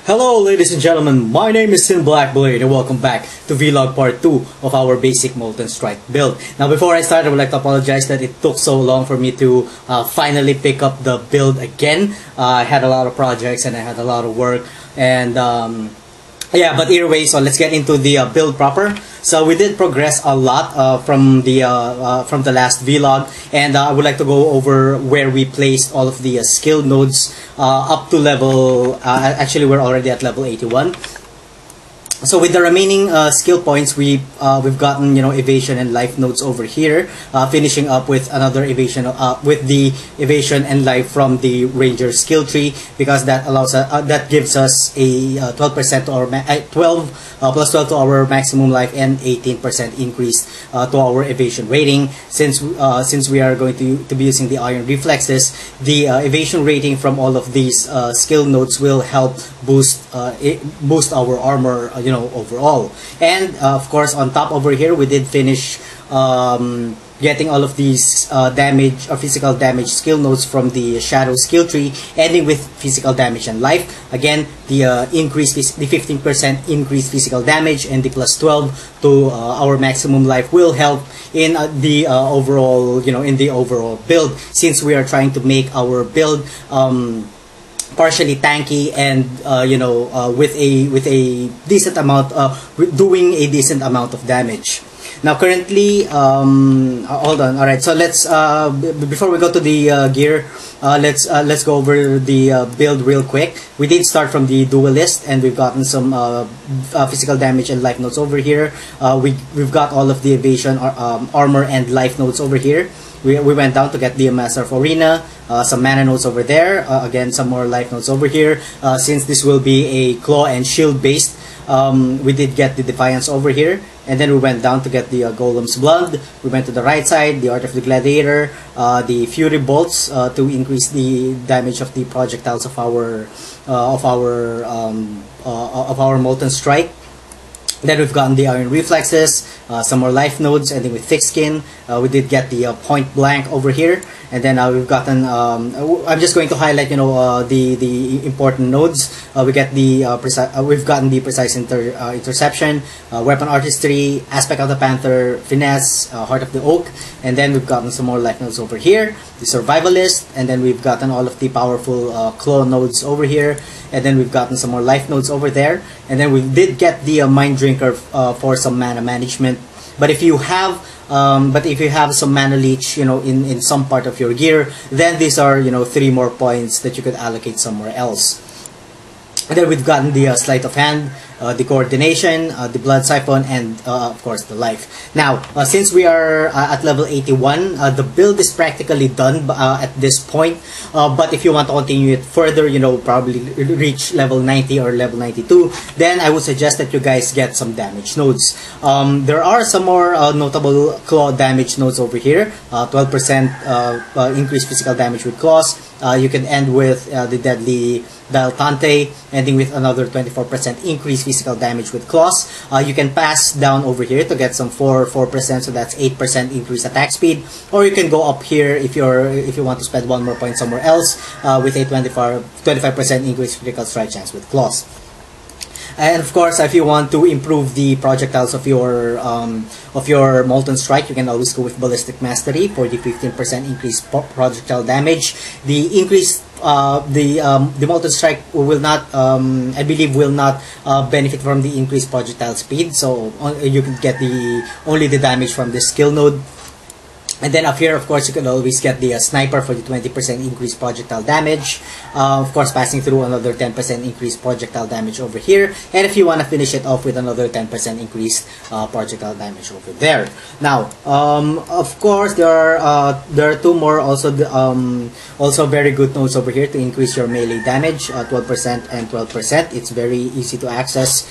Hello ladies and gentlemen, my name is Blackblade and welcome back to vlog part 2 of our basic Molten Strike build. Now before I start, I would like to apologize that it took so long for me to finally pick up the build again. I had a lot of projects and I had a lot of work and yeah, but either way, so let's get into the build proper. So we did progress a lot from the last vlog, and I would like to go over where we placed all of the skill nodes up to level. Actually, we're already at level 81. So with the remaining skill points, we've gotten evasion and life nodes over here, finishing up with another evasion with the evasion and life from the ranger skill tree, because that allows that gives us a 12% to our 12 plus 12 to our maximum life and 18% increase to our evasion rating. Since we are going to be using the iron reflexes, the evasion rating from all of these skill nodes will help boost our armor overall. And of course, on top over here, we did finish getting all of these damage or physical damage skill nodes from the shadow skill tree, ending with physical damage and life. Again, the 15% increased physical damage and the plus 12 to our maximum life will help in the overall build, since we are trying to make our build partially tanky and with a decent amount, doing a decent amount of damage. Now currently, hold on. All right, so let's before we go to the gear, let's go over the build real quick. We did start from the Duelist, and we've gotten some physical damage and life nodes over here. We've got all of the evasion, armor, and life nodes over here. We went down to get the Master of Arena, some mana nodes over there, again some more life nodes over here. Since this will be a claw and shield based, we did get the Defiance over here, and then we went down to get the Golem's Blood. We went to the right side, the Art of the Gladiator, the Fury Bolts to increase the damage of the projectiles of our Molten Strike. Then we've gotten the Iron Reflexes, some more life nodes, ending with Thick Skin. We did get the Point Blank over here, and then we've gotten. I'm just going to highlight, the important nodes. We've gotten the Precise Interception, Weapon Artistry, Aspect of the Panther, Finesse, Heart of the Oak, and then we've gotten some more life nodes over here. The Survivalist, and then we've gotten all of the powerful claw nodes over here, and then we've gotten some more life nodes over there, and then we did get the Mind Drinker for some mana management. But if you have some mana leech, in some part of your gear, then these are 3 more points that you could allocate somewhere else. And then we've gotten the Sleight of Hand, the Coordination, the Blood Siphon, and of course the Life. Now, since we are at level 81, the build is practically done at this point. But if you want to continue it further, probably reach level 90 or level 92, then I would suggest that you guys get some damage nodes. There are some more notable claw damage nodes over here. 12% increased physical damage with claws. You can end with the deadly Diletante, ending with another 24% increased physical damage with claws. You can pass down over here to get some 4%, so that's 8% increased attack speed. Or you can go up here if you want to spend 1 more point somewhere else with a 25% increased critical strike chance with claws. And of course, if you want to improve the projectiles of your Molten Strike, you can always go with Ballistic Mastery for the 15% increased projectile damage. The increased the Molten Strike will not, I believe, will not benefit from the increased projectile speed. So you can get only the damage from this skill node. And then up here, of course, you can always get the Sniper for the 20% increased projectile damage. Of course, passing through another 10% increased projectile damage over here. And if you want to finish it off with another 10% increased projectile damage over there. Now, of course, there are 2 more also very good nodes over here to increase your melee damage, 12% and 12%. It's very easy to access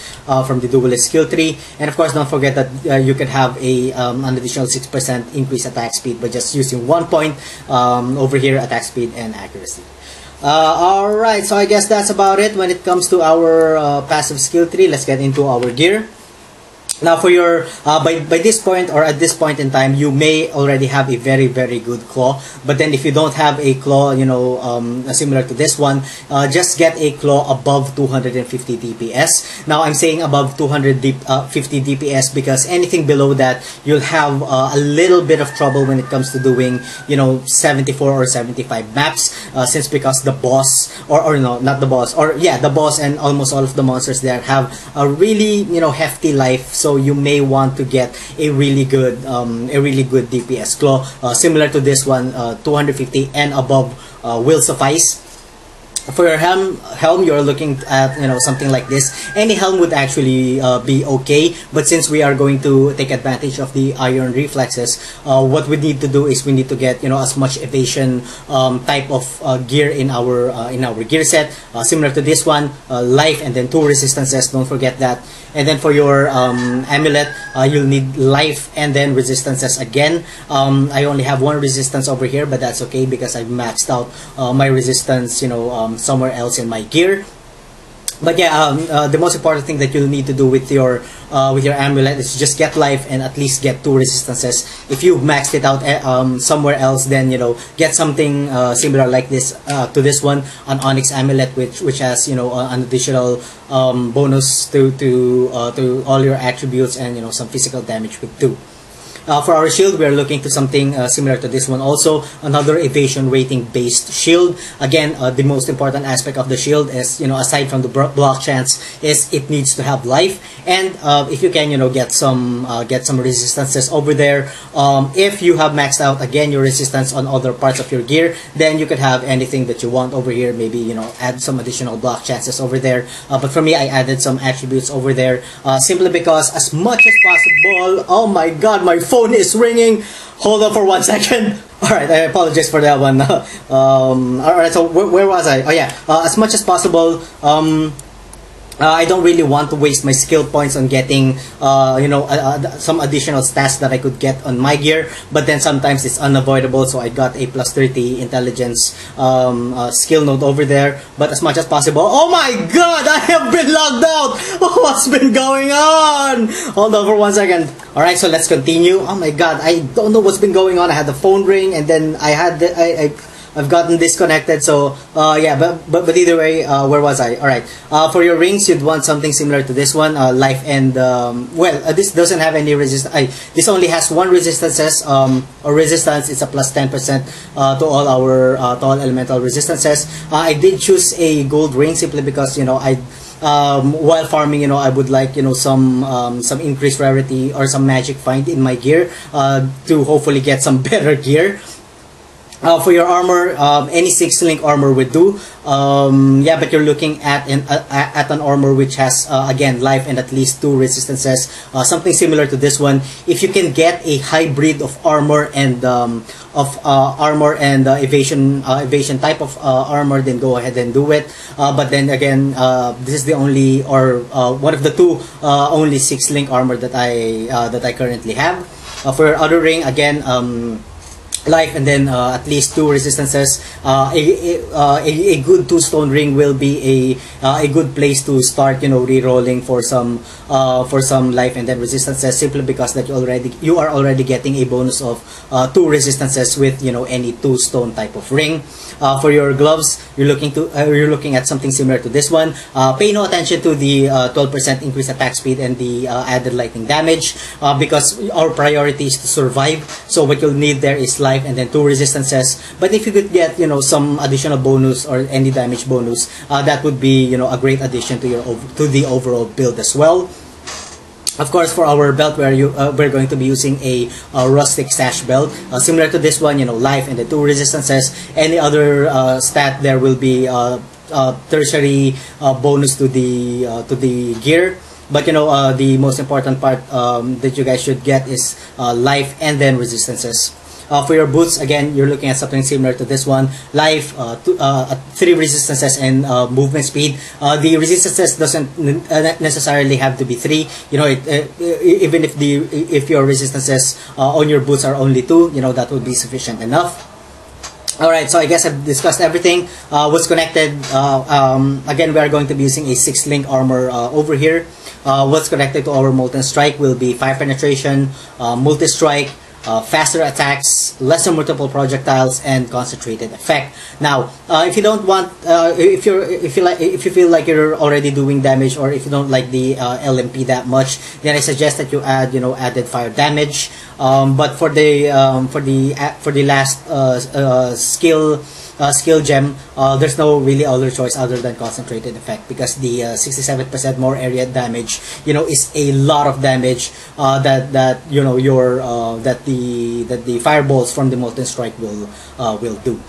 from the Duelist skill tree. And of course, don't forget that you can have an additional 6% increased attack speed by just using 1 point over here, attack speed and accuracy. Alright, so I guess that's about it when it comes to our passive skill tree. Let's get into our gear. Now for your by this point, or at this point in time, you may already have a very good claw, but then if you don't have a claw, similar to this one, just get a claw above 250 DPS. Now I'm saying above 250 DPS because anything below that, you'll have a little bit of trouble when it comes to doing 74 or 75 maps, since because the boss, or no, not the boss, or yeah, the boss and almost all of the monsters there have a really hefty life. So you may want to get a really good DPS claw, similar to this one. 250 and above will suffice. For your helm, you're looking at something like this. Any helm would actually be okay, but since we are going to take advantage of the iron reflexes, what we need to do is we need to get as much evasion type of gear in our gear set, similar to this one. Life and then 2 resistances, don't forget that. And then for your amulet, you'll need life and then resistances again. I only have 1 resistance over here, but that's okay because I've maxed out my resistance somewhere else in my gear. But yeah, the most important thing that you'll need to do with your amulet is just get life and at least get 2 resistances. If you've maxed it out somewhere else, then get something similar like this to this one, an onyx amulet, which has an additional bonus to all your attributes and some physical damage with 2. For our shield, we are looking to something similar to this one also, another evasion rating based shield. Again, the most important aspect of the shield is, aside from the block chance, is it needs to have life. And if you can, get some resistances over there. If you have maxed out again your resistance on other parts of your gear, then you could have anything that you want over here. Maybe add some additional block chances over there. But for me, I added some attributes over there, simply because as much as possible. Oh my God, my phone is ringing. Hold on for 1 second. Alright, I apologize for that one. Alright, so where was I? Oh yeah, as much as possible, I don't really want to waste my skill points on getting some additional stats that I could get on my gear, but then sometimes it's unavoidable, so I got a plus 30 intelligence skill node over there. But as much as possible. Oh my God, I have been logged out. What's been going on? Hold on for 1 second. Alright, so let's continue. Oh my God, I don't know what's been going on. I had the phone ring and then I've gotten disconnected, so yeah, but either way, where was I? Alright, for your rings, you'd want something similar to this one, life and, this doesn't have any resistance. This only has 1 resistances, or resistance. It's a plus 10% to all our to all elemental resistances. I did choose a gold ring simply because while farming, I would like some increased rarity or some magic find in my gear to hopefully get some better gear. For your armor, any 6-link armor would do. Yeah, but you're looking at an armor which has again life and at least 2 resistances, something similar to this one. If you can get a hybrid of armor and evasion type of armor, then go ahead and do it. But then again, this is the only, or one of the 2 only 6-link armor that I currently have. For your other ring, again, life and then at least 2 resistances. A good 2-stone ring will be a good place to start re-rolling for some life and then resistances, simply because that you are already getting a bonus of 2 resistances with any 2-stone type of ring. For your gloves, you're looking at something similar to this one. Pay no attention to the 12% increased attack speed and the added lightning damage, because our priority is to survive. So what you'll need there is life and then 2 resistances. But if you could get some additional bonus or any damage bonus, that would be a great addition to the overall build as well. Of course, for our belt, we're going to be using a rustic sash belt, similar to this one. Life and the 2 resistances. Any other stat there will be tertiary bonus to the gear. But the most important part that you guys should get is life and then resistances. For your boots, again, you're looking at something similar to this one. Life, 3 resistances and movement speed. The resistances doesn't necessarily have to be 3. Even if your resistances on your boots are only 2, that would be sufficient enough. Alright, so I guess I've discussed everything. What's connected, again, we are going to be using a 6-link armor over here. What's connected to our Molten Strike will be fire penetration, multi-strike, faster attacks, lesser multiple projectiles, and concentrated effect. Now, if you don't want, if you feel like you're already doing damage, or if you don't like the LMP that much, then I suggest that you add, added fire damage. But for the last skill gem, there's no really other choice other than concentrated effect, because the 67% more area damage, is a lot of damage that the fireballs from the Molten Strike will do.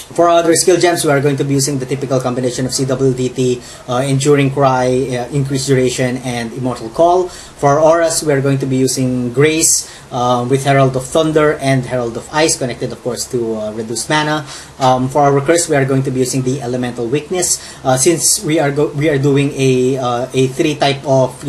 For other skill gems, we are going to be using the typical combination of CWDT, Enduring Cry, Increased Duration, and Immortal Call. For auras, we are going to be using Grace with Herald of Thunder and Herald of Ice, connected of course to reduced mana. For our curse, we are going to be using the Elemental Weakness. Since we are doing a three type of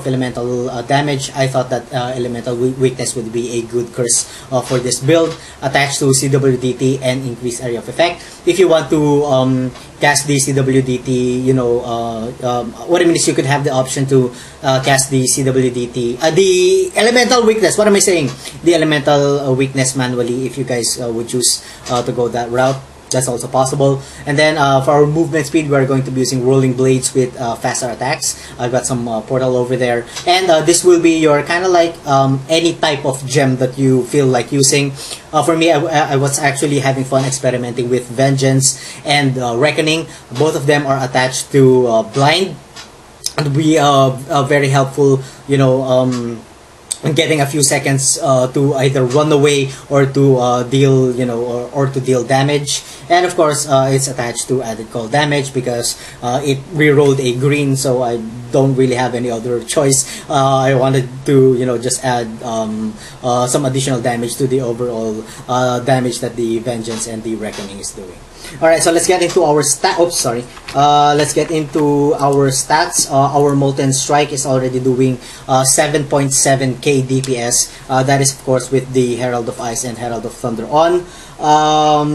elemental damage, I thought that Elemental Weakness would be a good curse for this build, attached to CWDT and increased area of effect. If you want to cast the CWDT, what I mean is you could have the option to cast the CWDT, the Elemental Weakness, what am I saying? The Elemental Weakness manually, if you guys would choose to go that route. That's also possible. And then for our movement speed, we're going to be using Rolling Blades with faster attacks. I've got some portal over there. And this will be your kind of like any type of gem that you feel like using. For me, I was actually having fun experimenting with Vengeance and Reckoning. Both of them are attached to Blind. And we are very helpful, getting a few seconds to either run away or to deal, or to deal damage. And of course, it's attached to added call damage because it rerolled a green, so I don't really have any other choice. I wanted to, just add some additional damage to the overall damage that the Vengeance and the Reckoning is doing. Alright, so let's get into our let's get into our stats. Our Molten Strike is already doing 7.7k DPS. That is of course with the Herald of Ice and Herald of Thunder on.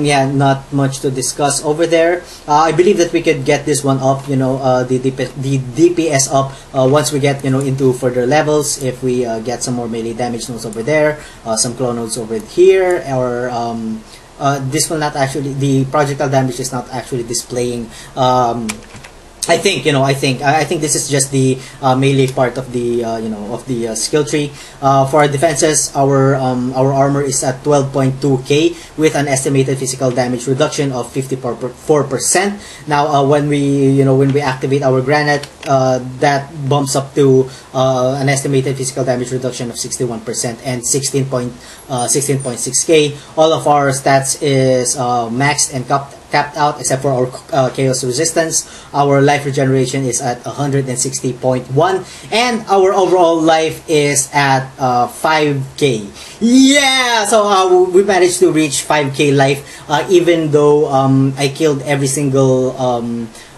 Yeah, not much to discuss over there. I believe that we could get this one up, the DPS up once we get, into further levels. If we get some more melee damage nodes over there, some clone nodes over here, or this will not actually, the projectile damage is not actually displaying. I think this is just the melee part of the skill tree. For our defenses, our armor is at 12.2k with an estimated physical damage reduction of 54%. Now, when we activate our granite, that bumps up to an estimated physical damage reduction of 61% and 16.6k. All of our stats is maxed and capped out except for our chaos resistance. Our life regeneration is at 160.1 and our overall life is at 5k. Yeah, so we managed to reach 5k life even though I killed every single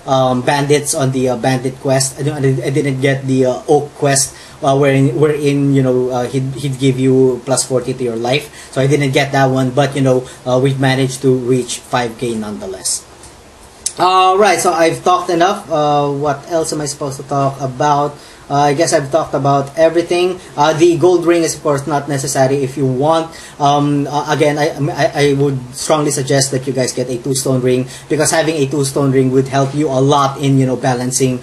bandits on the bandit quest. I didn't get the oak quest wherein he'd give you plus 40 to your life, so I didn't get that one, but we managed to reach 5k nonetheless. Right, so I've talked enough. What else am I supposed to talk about? I guess I've talked about everything. The gold ring is of course not necessary if you want. Again, I would strongly suggest that you guys get a 2-stone ring, because having a 2-stone ring would help you a lot in balancing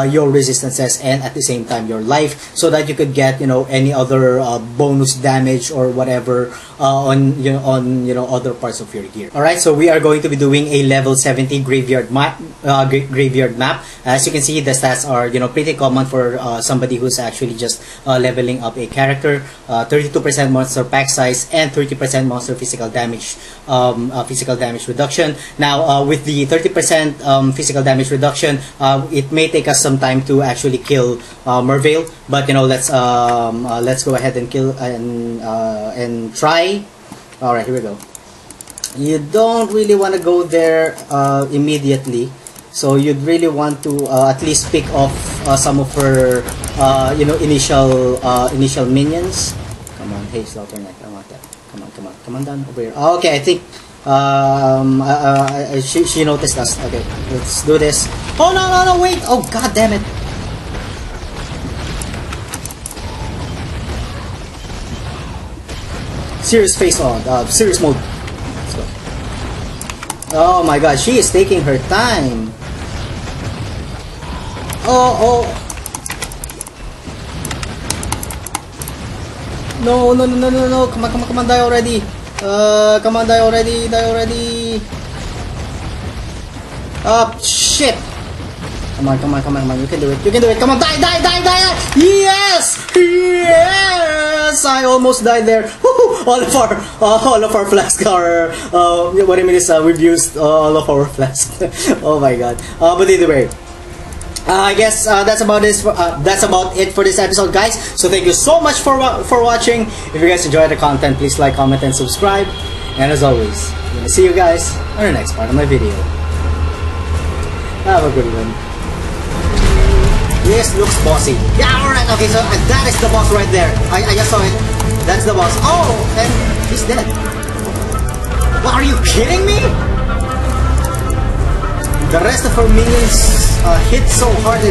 your resistances and at the same time your life, so that you could get any other bonus damage or whatever on other parts of your gear. All right, so we are going to be doing a level 70 graveyard map. As you can see, the stats are pretty common for somebody who's actually just leveling up a character. 32% monster pack size and 30% monster physical damage reduction. Now with the 30% physical damage reduction, it may take us some time to actually kill Merveil, but let's go ahead and kill and try. All right, here we go. You don't really want to go there immediately. So you'd really want to at least pick off some of her, initial minions. Come on, hey, Slaughter Knight, I want that. come on down over here. Oh, okay, I think she noticed us. Okay, let's do this. Oh no, wait! Oh god damn it! Serious face on, serious mode. Let's go. Oh my god, she is taking her time. Oh. No, come on, die already. Come on, die already. Shit. Come on, you can do it, come on, die. Yes! I almost died there. All of our flasks are, what I mean is, we've used all of our flasks. Oh my god. But either way, I guess that's about it for this episode, guys. So thank you so much for watching. If you guys enjoyed the content, please like, comment, and subscribe. And as always, I'm gonna see you guys on the next part of my video. Have a good one. This looks bossy. Yeah, alright, okay, so that is the boss right there. I just saw it. That's the boss. Oh, and he's dead. What, are you kidding me? The rest of her minions hit so hard